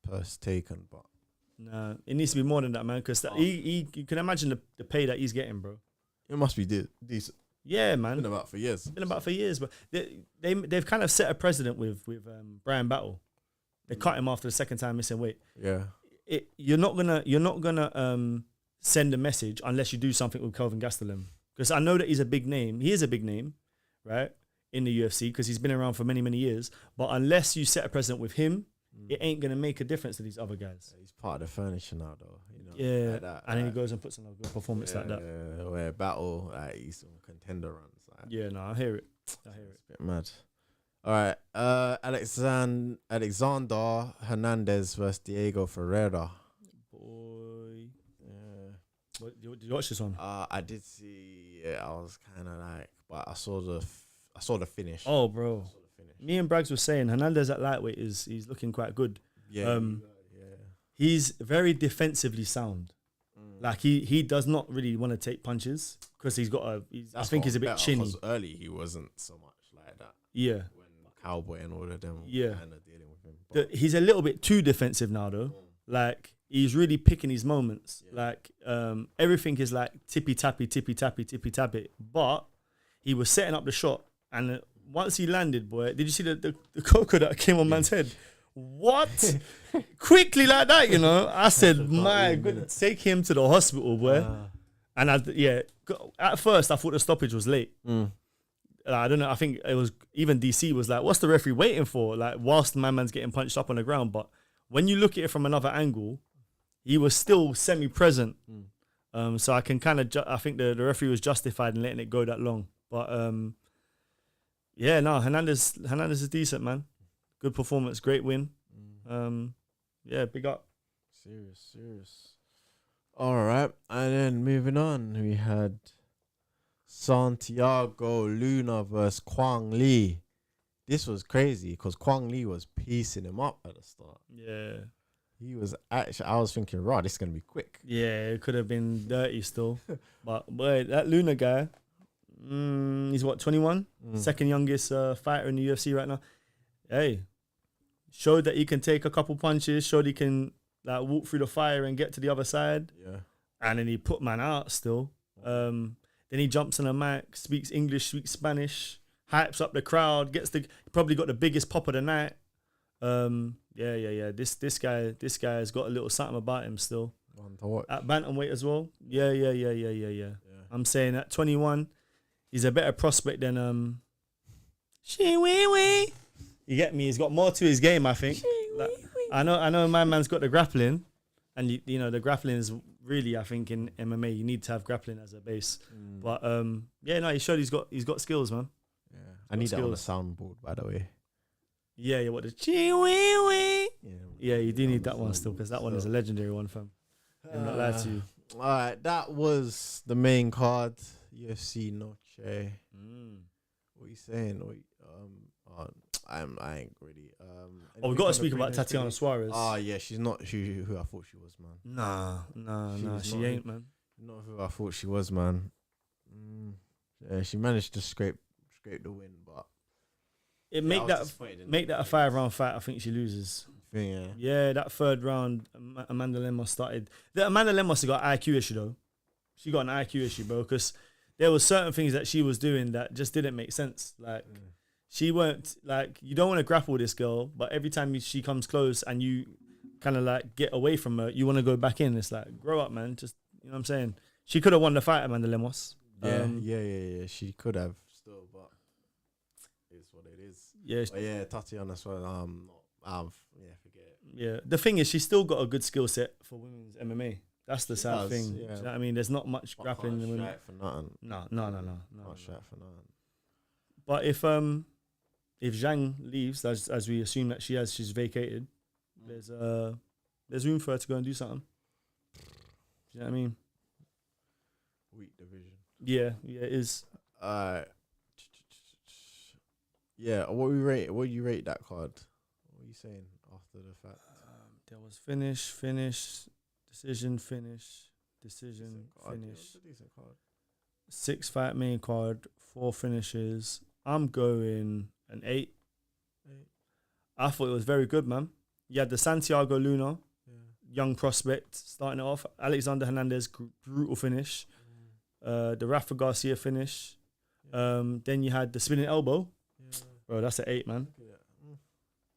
purse taken, but nah, it needs to be more than that, man. Because you can imagine the pay that he's getting, bro. It must be decent. Yeah, man. Been about for years. Been about for years, but they've kind of set a precedent with Brian Battle. They cut him after the second time missing weight. Yeah. You're not gonna send a message unless you do something with Kelvin Gastelum, because I know that he's a big name. He is a big name, right, in the UFC because he's been around for many years. But unless you set a precedent with him, it ain't gonna make a difference to these other guys. He's part of the furniture now, though. You know, Yeah, like that, and then he goes and puts in a good performance like that. Yeah, where Battle, like, he's some contender runs. Like, Yeah, no, I hear it. it's a bit mad. All right, Alexander Hernandez versus Diego Ferreira. Boy, Yeah. did you watch this one? I did see. Yeah, I was kind of like, but I saw the finish. Oh, bro. I saw the finish. Me and Braggs were saying Hernandez at lightweight he's looking quite good. Yeah. He's very defensively sound. Like he does not really want to take punches because he's got a. I think he's a bit chinny. Because early he wasn't so much like that. Yeah. When Cowboy and all of them. Yeah. Kind of dealing with him. He's a little bit too defensive now though. Like he's really picking his moments. Yeah. Like everything is like tippy tappy. But he was setting up the shot, and once he landed, boy, did you see the cocoa that came on man's head? What? Quickly like that, you know? I said, my goodness, take him to the hospital, boy. And at first I thought the stoppage was late. I don't know. I think it was even DC was like, what's the referee waiting for? Like, whilst my man's getting punched up on the ground. But when you look at it from another angle, he was still semi-present. So I can kind of, I think the referee was justified in letting it go that long. But yeah, no, Hernandez is decent, man. Good performance, great win. Yeah, big up. Serious. All right, and then moving on, we had Santiago Luna versus Kwang Lee. This was crazy because Kwang Lee was piecing him up at the start. Yeah. He was actually, I was thinking, right, this is going to be quick. Yeah, it could have been dirty still. But boy, that Luna guy, he's what, 21? Second youngest fighter in the UFC right now. Hey, showed that he can take a couple punches, showed he can like walk through the fire and get to the other side. Yeah. And then he put man out still. Then he jumps on a mic, speaks English, speaks Spanish, hypes up the crowd, probably got the biggest pop of the night. Yeah. This guy's got a little something about him still. One to watch. At bantamweight as well. Yeah. I'm saying at 21, he's a better prospect than Shiwiwi. You get me? He's got more to his game, I think. Like, I know my man's got the grappling, and you know the grappling is really, I think, in MMA you need to have grappling as a base. But yeah, no, he showed he's got skills, man. Yeah. I need that on the soundboard, by the way. Yeah, what the Chiwiwi? Yeah, you do need that one soundboard, still because that one is a legendary one, fam. I'm not lying to you. All right, that was the main card, UFC Noche. What are you saying? I ain't really. We got to speak about Tatiana Suarez. Oh yeah, she's not who I thought she was, man. Nah, she ain't, man. Not who I thought she was, man. Yeah, she managed to scrape the win, but Make that a 5-round fight. I think she loses. Yeah, that third round, Amanda Lemos started. Amanda Lemos has got an IQ issue though. She got an IQ issue, bro, because there was certain things that she was doing that just didn't make sense. Like she weren't like, you don't want to grapple this girl, but every time she comes close and you kind of like get away from her, you want to go back in. It's like, grow up, man. Just, you know what I'm saying? She could have won the fight, Amanda Lemos. Yeah. She could have still, but it's what it is. Yeah, but yeah, Tatiana as well. Forget it. Yeah, the thing is, she's still got a good skill set for women's MMA. That's the sad thing. Yeah. Do you know what I mean? There's not much grappling in the women. For nothing. No. Not straight for nothing. But if Zhang leaves, as we assume that she's vacated, there's room for her to go and do something. Do you know what I mean? Weak division. Yeah, it is. Yeah, what do you rate that card? What are you saying after the fact? There was finish, decision, finish. Decent card. 6-fight main card, 4 finishes. I'm going an 8. I thought it was very good, man. You had the Santiago Luna, young prospect, starting it off. Alexander Hernandez, brutal finish. The Rafa Garcia finish. Then you had the spinning elbow. Bro, that's an 8, man.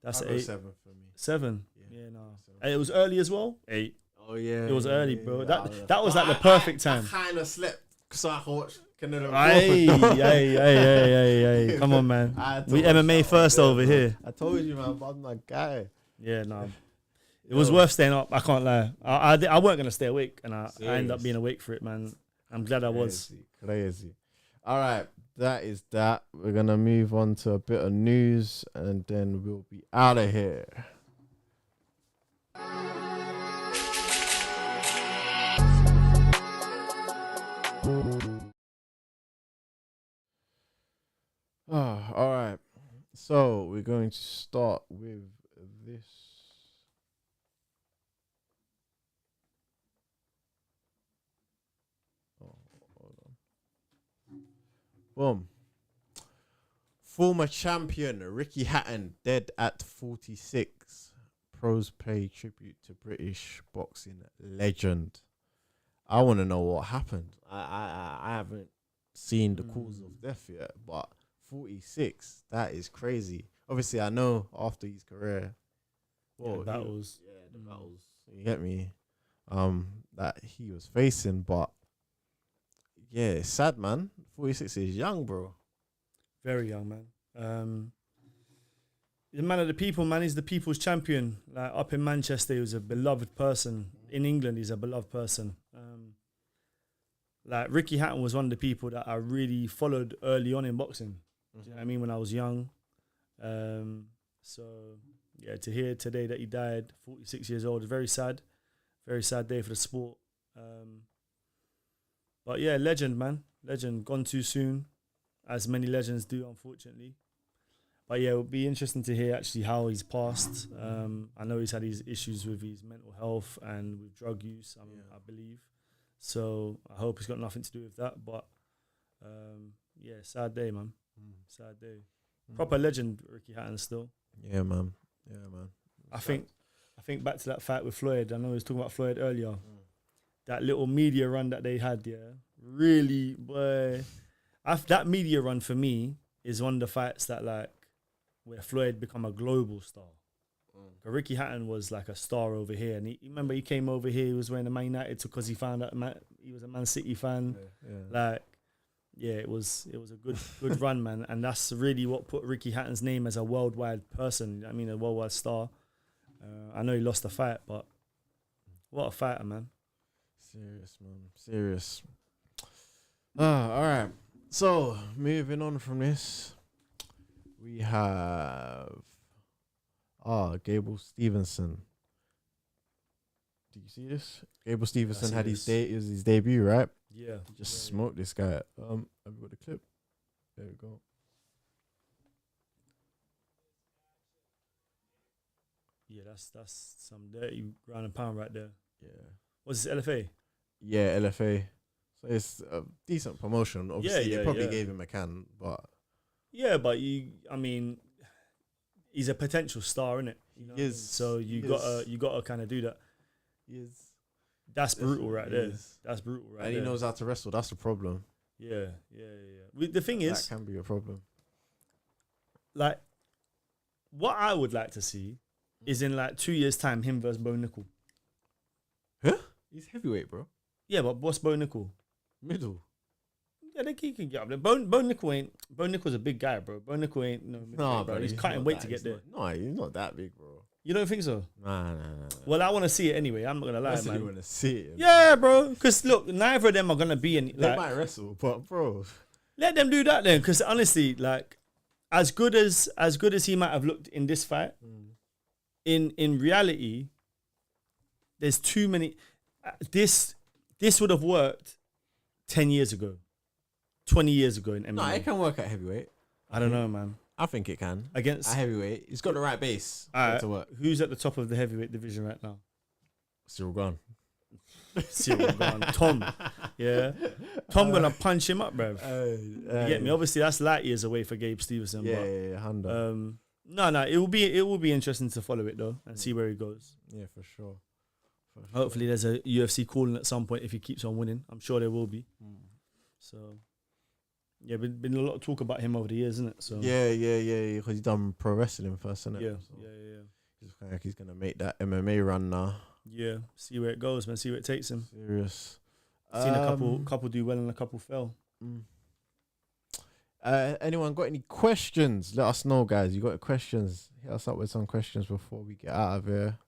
That's an 8. 7 for me. 7. Yeah, no. And it was early as well. 8. Oh yeah. It was early, bro. Yeah. That was like the perfect time. I kind of slept so I could watch Canelo Hey, Crawford. hey. Come on, man. We MMA first over here. I told you, man, but I'm that guy. Yeah, no. It was worth staying up. I can't lie. I weren't gonna stay awake, and I ended up being awake for it, man. I'm glad I was. Crazy. All right, that is that. We're gonna move on to a bit of news, and then we'll be out of here. All right. So we're going to start with this. Oh, hold on. Boom. Former champion Ricky Hatton dead at 46. Pros pay tribute to British boxing legend. I want to know what happened. I haven't seen the cause of death yet, but 46, that is crazy. Obviously, I know after his career, The battles. the battles, you get me, that he was facing, but yeah, it's sad, man. 46 is young, bro. Very young, man. He's a man of the people, man. He's the people's champion. Like up in Manchester, he was a beloved person. In England, he's a beloved person. Like Ricky Hatton was one of the people that I really followed early on in boxing. Do you know what I mean? When I was young. So yeah, to hear today that he died, 46 years old, is very sad. Very sad day for the sport. But yeah, legend, man. Legend. Gone too soon, as many legends do, unfortunately. But yeah, it would be interesting to hear actually how he's passed. I know he's had his issues with his mental health and with drug use, I believe. So I hope it's got nothing to do with that. But yeah, sad day, man. Sad day. Proper legend, Ricky Hatton still. Yeah, man. Yeah, man. I think back to that fight with Floyd. I know we was talking about Floyd earlier. That little media run that they had, really, boy. That media run for me is one of the fights that where Floyd become a global star. Ricky Hatton was like a star over here, and remember he came over here. He was wearing the Man United because he found out he was a Man City fan. It was a good run, man, and that's really what put Ricky Hatton's name as a worldwide person. I mean, a worldwide star. I know he lost the fight, but what a fighter, man. Serious, man. Serious. All right. So moving on from this, we have Gabel Steveson. Did you see this? Gabel Steveson had his it was his debut, right? Yeah. He just smoked this guy. Have you got the clip? There we go. Yeah, that's some dirty ground and pound right there. Yeah. What's this, LFA? Yeah, LFA. So it's a decent promotion. Obviously, they probably gave him a can, but yeah, but he's a potential star, innit? You know, so you gotta kind of do that. He is. That's brutal right there. That's brutal right there. And he knows how to wrestle. That's the problem. Yeah. The thing is, that can be a problem. Like, what I would like to see is in 2 years' time, him versus Bo Nickel. Huh? He's heavyweight, bro. Yeah, but what's Bo Nickel? Middle. Yeah, they can get up there. Bo Nickel's a big guy, bro. Bo Nickel ain't no, bro. He's cutting weight to get there. He's not that big, bro. You don't think so? Nah. Well, I want to see it anyway. I'm not gonna lie, man. You want to see it? Yeah, bro. Because look, neither of them are gonna be in. They might wrestle, but bro, let them do that then. Because honestly, as good as he might have looked in this fight, in reality, there's too many. This would have worked 10 years ago, 20 years ago in MMA. No, it can work at heavyweight. I don't know, man. I think it can. Against at heavyweight, he's got the right base to work. Who's at the top of the heavyweight division right now? Cyril Gane. Tom. Yeah. Tom gonna punch him up, bruv. You get me? Obviously, that's light years away for Gabe Steveson. Yeah, 100. No, it will be interesting to follow it though and see where he goes. Yeah, for sure. Hopefully, there's a UFC calling at some point if he keeps on winning. I'm sure there will be. So, Yeah, been a lot of talk about him over the years, isn't it? So Yeah. Because he's done pro wrestling first, isn't it? yeah, So yeah. he's kind of like he's gonna make that MMA run now. Yeah, see where it goes, man. See where it takes him. Serious. Seen a couple do well and a couple fell. Anyone got any questions? Let us know, guys. You got questions? Hit us up with some questions before we get out of here.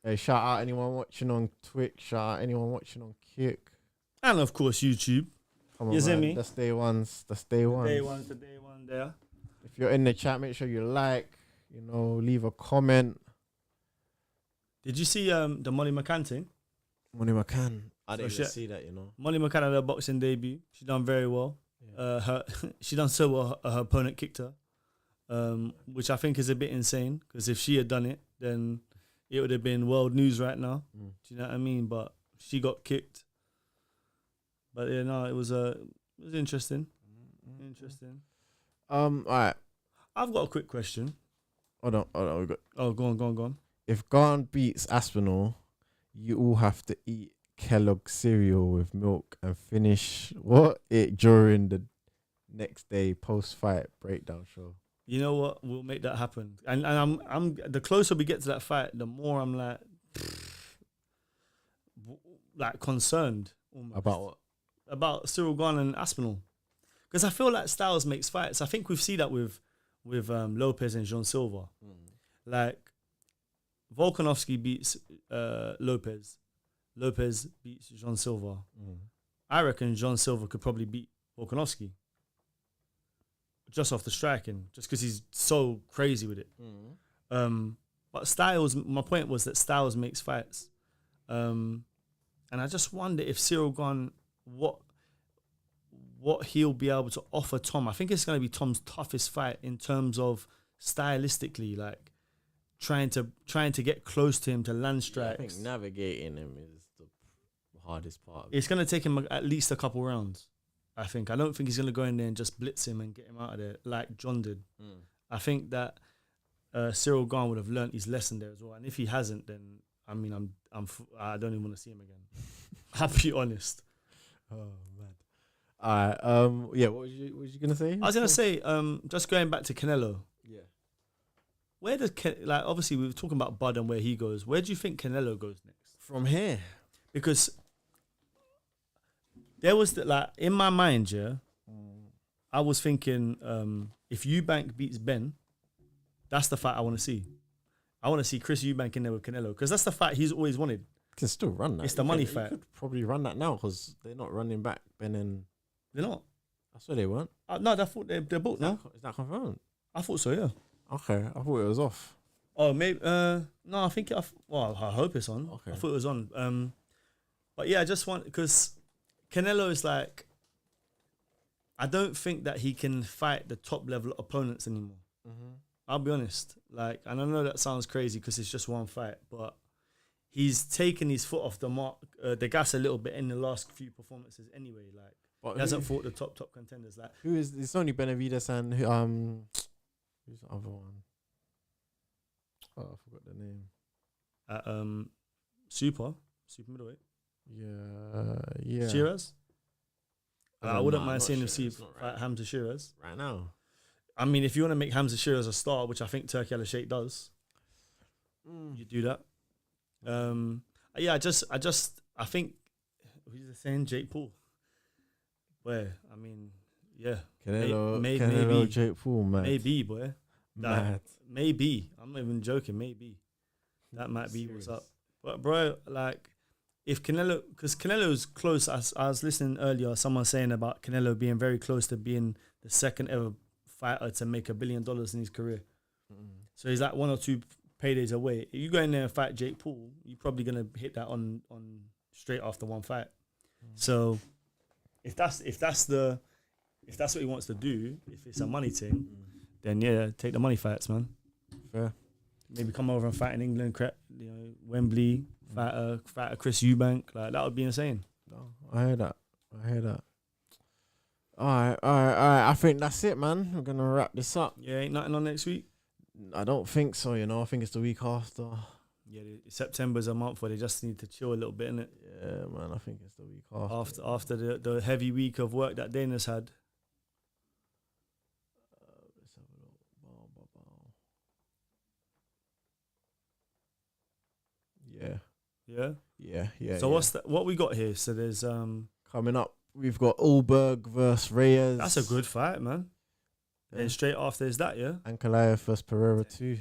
Hey, shout out anyone watching on Twitch. Shout out anyone watching on Kick. And of course YouTube. Come on, You see man. me? That's day ones. That's day ones. The day one there. If you're in the chat, make sure you like. Leave a comment. Did you see the Molly McCann thing? Money McCann. I didn't So even shit. see that. Molly McCann had her boxing debut. She done very well. Yeah. She done so well. Her opponent kicked her, which I think is a bit insane. Because if she had done it, then it would have been world news right now. Do you know what I mean? But she got kicked. But yeah, no, it was interesting. Interesting. All right. I've got a quick question. Hold on. We got. Oh, go on. If Garn beats Aspinall, you all have to eat Kellogg cereal with milk and finish it during the next day post-fight breakdown show. You know what? We'll make that happen. And I'm the closer we get to that fight, the more I'm like concerned almost. About what? About Cyril Gane and Aspinall, because I feel like Styles makes fights. I think we've seen that with Lopes and Jean Silva. Like Volkanovski beats Lopes. Lopes beats Jean Silva. I reckon Jean Silva could probably beat Volkanovski just off the striking, just because he's so crazy with it. But Styles, my point was that Styles makes fights. And I just wonder if Cyril Gane, what he'll be able to offer Tom. I think it's going to be Tom's toughest fight in terms of stylistically, like trying to get close to him to land strikes. I think navigating him is the hardest part. It's going to take him at least a couple rounds. I don't think he's going to go in there and just blitz him and get him out of there like John did. I think that Cyril Gane would have learnt his lesson there as well. And if he hasn't, then I don't even want to see him again. I'll be honest. Oh man. Alright. Yeah. What was you gonna say? I was gonna say, just going back to Canelo. Yeah. Where does obviously we were talking about Bud and where he goes. Where do you think Canelo goes next? From here. Because there was in my mind, I was thinking, if Eubank beats Ben, that's the fight I want to see. I want to see Chris Eubank in there with Canelo, because that's the fight he's always wanted. Can still run that. It's the money fight. You could probably run that now because they're not running back Ben and. They're not. I swear they weren't. No, I thought they're booked now. Is that confirmed? I thought so, yeah. Okay, I thought it was off. Oh, maybe. No, I think. I hope it's on. Okay. I thought it was on. But yeah, I just want, because Canelo is like, I don't think that he can fight the top level opponents anymore. I'll be honest. Like, and I know that sounds crazy because it's just one fight, but he's taken his foot off the gas a little bit in the last few performances anyway. Like, But he hasn't fought the top contenders. Like, who is? It's only Benavides and who's the other one? Oh, I forgot the name. super middleweight. Yeah. Shiraz. I wouldn't mind not seeing him Shiraz, see not fight Hamza Shiraz. Right now. I mean, if you want to make Hamza Shiraz a star, which I think Turki Al-Sheikh does, you do that. Yeah, I think, who's the saying? Jake Paul. Where? I mean, yeah. Canelo, maybe Jake Paul, man. Maybe, boy. Mad. Maybe. I'm not even joking. Maybe. That might be what's up. But, bro, like, if Canelo, because Canelo's close, I was listening earlier, someone saying about Canelo being very close to being the second ever fighter to make $1 billion in his career. So he's like 1 or 2 paydays away. If you go in there and fight Jake Paul, you're probably gonna hit that on straight after one fight. So if that's what he wants to do, if it's a money thing, then yeah, take the money fights, man. Fair. maybe come over and fight in England, you know, Wembley, fight a Chris Eubank. Like, that would be insane. No, I hear that. All right. I think that's it, man. We're gonna wrap this up. Yeah, ain't nothing on next week. I don't think so. You know, I think it's the week after. Yeah, September's a month where they just need to chill a little bit, innit? Yeah, man. I think it's the week after. After the heavy week of work that Dana's had. Let's have a look. Yeah. So what we got here? So there's coming up? We've got Ulberg versus Reyes. That's a good fight, man. Yeah. And straight after is that, yeah? Ankalaev versus Pereira too.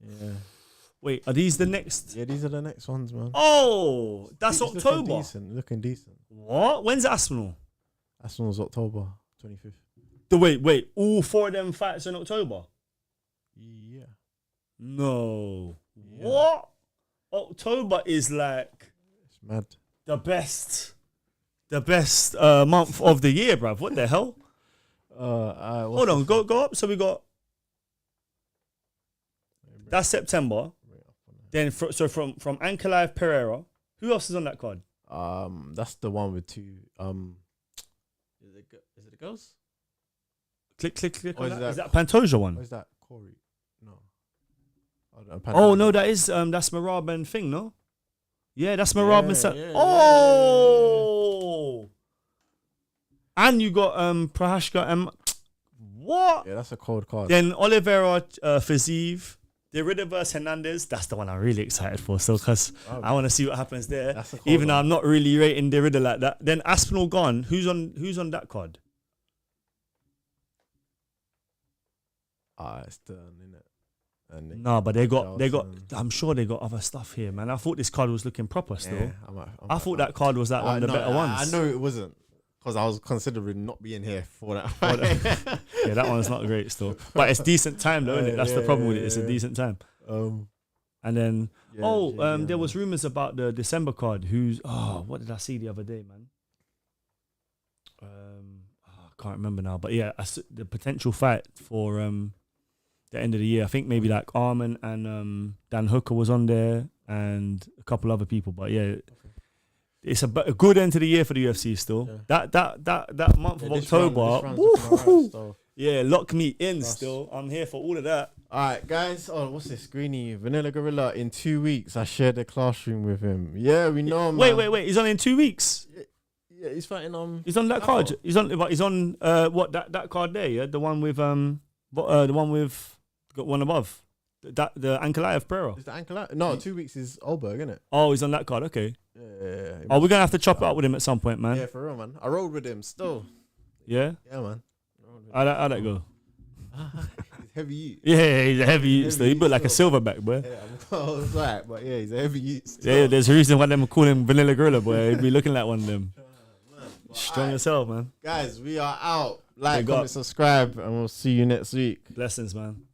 Yeah. Wait, are these the next? Yeah, these are the next ones, man. Oh, that's It's October. Looking decent. What? When's Arsenal? Arsenal's October 25th. Wait. All 4 of them fights in October? Yeah. No. Yeah. What? October is like It's mad. the best month of the year, bruv. What the hell? Hold on, go up. So we got that's September. Then from Ankalaev Pereira, who else is on that card? That's the one with 2. Is it the girls? Click. Or On that. Is that Pantoja one? Or is that Corey? No. Oh no, that's Marab and Thing, no? Yeah, that's Marab and yeah. Oh. And you got Prahashka and what? Yeah, that's a cold card. Then Oliveira Fiziev, Derrida versus Hernandez. That's the one I'm really excited for. So, because I want to see what happens there. Even though I'm not really rating Derrida like that. Then Aspinall gone. Who's on that card? It's done, innit? No, but they got. I'm sure they got other stuff here, man. I thought this card was looking proper still. Yeah, I thought that card was one of the better ones. I know it wasn't, because I was considering not being here for that fight. Yeah, that one's not great still. But it's decent time though, isn't it? That's the problem with it. It's a decent time. And then there was rumors about the December card. What did I see the other day, man? I can't remember now. But yeah, the potential fight for the end of the year. I think maybe like Arman and Dan Hooker was on there and a couple other people. But yeah, it's a good end to the year for the UFC still. Yeah. That month of October, yeah, lock me in still. I'm here for all of that. All right, guys. Oh, what's this? Greeny, Vanilla Gorilla. In 2 weeks, I shared the classroom with him. Yeah, we know him. Wait. He's on in 2 weeks. Yeah, he's fighting. He's on that card. He's on what that card there? Yeah, the one with got one above. The Ankalaev Pereira. Is the Ankalaev? No, 2 weeks is Ulberg, isn't it? Oh, he's on that card. Okay. Yeah. Oh, we're gonna have to chop it up with him at some point, man. Yeah, for real, man. I rode with him still. Yeah. Yeah, man. How'd that go? He's heavy ute. Yeah, he's a heavy ute still. He built like a silverback, boy. Yeah, I was right, but yeah, he's a heavy ute still. Yeah, there's a reason why them call him Vanilla Gorilla, boy. He'd be looking like one of them. Strong as hell, man. Guys, we are out. Like, comment, subscribe, and we'll see you next week. Blessings, man.